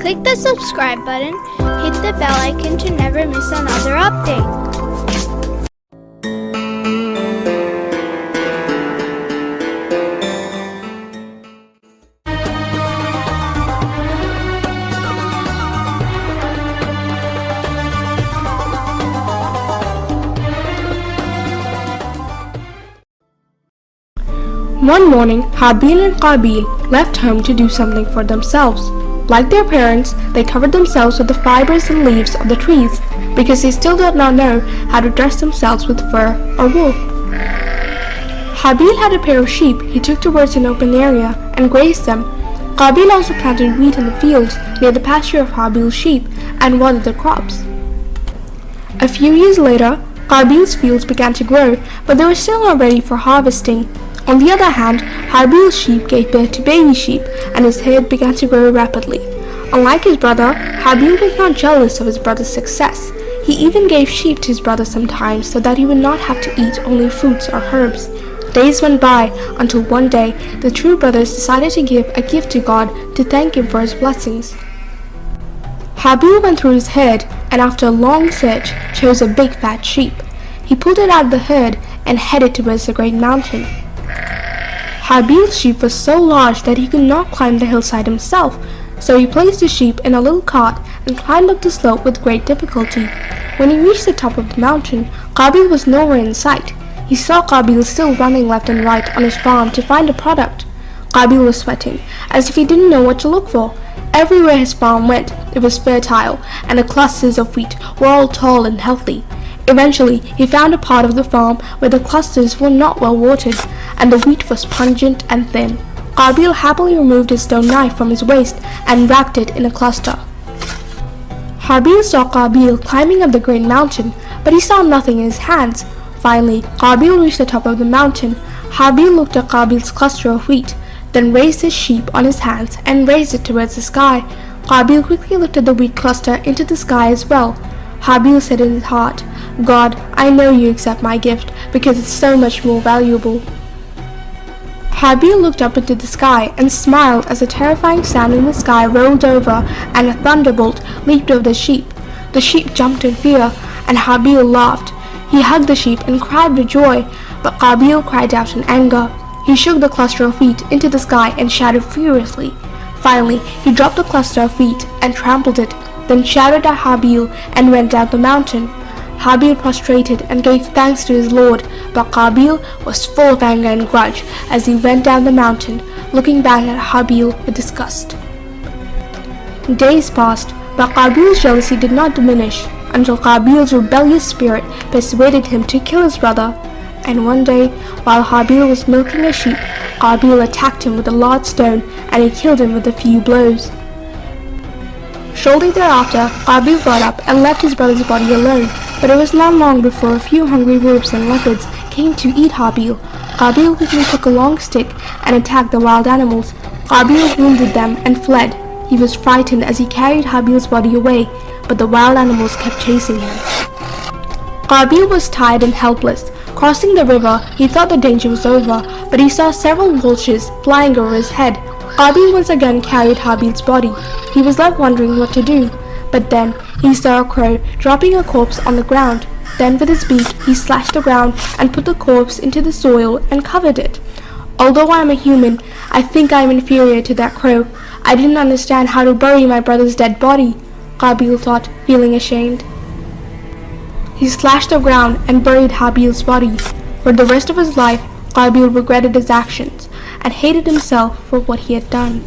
Click the subscribe button, hit the bell icon to never miss another update. One morning, Habeel and Qabeel left home to do something for themselves. Like their parents, they covered themselves with the fibers and leaves of the trees because they still did not know how to dress themselves with fur or wool. Habeel had a pair of sheep he took towards an open area and grazed them. Qabeel also planted wheat in the fields near the pasture of Habeel's sheep and watered the crops. A few years later, Qabeel's fields began to grow, but they were still not ready for harvesting. On the other hand, Habeel's sheep gave birth to baby sheep, and his herd began to grow rapidly. Unlike his brother, Habeel was not jealous of his brother's success. He even gave sheep to his brother sometimes so that he would not have to eat only fruits or herbs. Days went by until one day the two brothers decided to give a gift to God to thank him for his blessings. Habeel went through his herd and after a long search chose a big fat sheep. He pulled it out of the herd and headed towards the great mountain. Habeel's sheep was so large that he could not climb the hillside himself, so he placed the sheep in a little cart and climbed up the slope with great difficulty. When he reached the top of the mountain, Qabeel was nowhere in sight. He saw Qabeel still running left and right on his farm to find a product. Qabeel was sweating, as if he didn't know what to look for. Everywhere his farm went, it was fertile, and the clusters of wheat were all tall and healthy. Eventually, he found a part of the farm where the clusters were not well watered, and the wheat was pungent and thin. Qabeel happily removed his stone knife from his waist and wrapped it in a cluster. Habeel saw Qabeel climbing up the great mountain, but he saw nothing in his hands. Finally, Qabeel reached the top of the mountain. Habeel looked at Qabeel's cluster of wheat, then raised his sheep on his hands and raised it towards the sky. Qabeel quickly lifted the wheat cluster into the sky as well. Habeel said in his heart, "God, I know you accept my gift because it's so much more valuable." Habeel looked up into the sky and smiled as a terrifying sound in the sky rolled over and a thunderbolt leaped over the sheep. The sheep jumped in fear and Habeel laughed. He hugged the sheep and cried with joy, but Qabeel cried out in anger. He shook the cluster of wheat into the sky and shouted furiously. Finally, he dropped the cluster of wheat and trampled it, then shouted at Habeel and went down the mountain. Habeel prostrated and gave thanks to his Lord, but Qabeel was full of anger and grudge as he went down the mountain, looking back at Habeel with disgust. Days passed, but Qabeel's jealousy did not diminish until Qabeel's rebellious spirit persuaded him to kill his brother. And one day, while Habeel was milking a sheep, Qabeel attacked him with a large stone and he killed him with a few blows. Shortly thereafter, Qabeel got up and left his brother's body alone, but it was not long before a few hungry wolves and leopards came to eat Habeel. Qabeel quickly took a long stick and attacked the wild animals. Qabeel wounded them and fled. He was frightened as he carried Habeel's body away, but the wild animals kept chasing him. Qabeel was tired and helpless. Crossing the river, he thought the danger was over, but he saw several vultures flying over his head. Qabeel once again carried Habeel's body. He was left wondering what to do, but then he saw a crow dropping a corpse on the ground. Then with his beak he slashed the ground and put the corpse into the soil and covered it. Although I am a human, I think I am inferior to that crow. I didn't understand how to bury my brother's dead body, Qabeel thought, feeling ashamed. He slashed the ground and buried Habeel's body. For the rest of his life, Qabeel regretted his actions and hated himself for what he had done.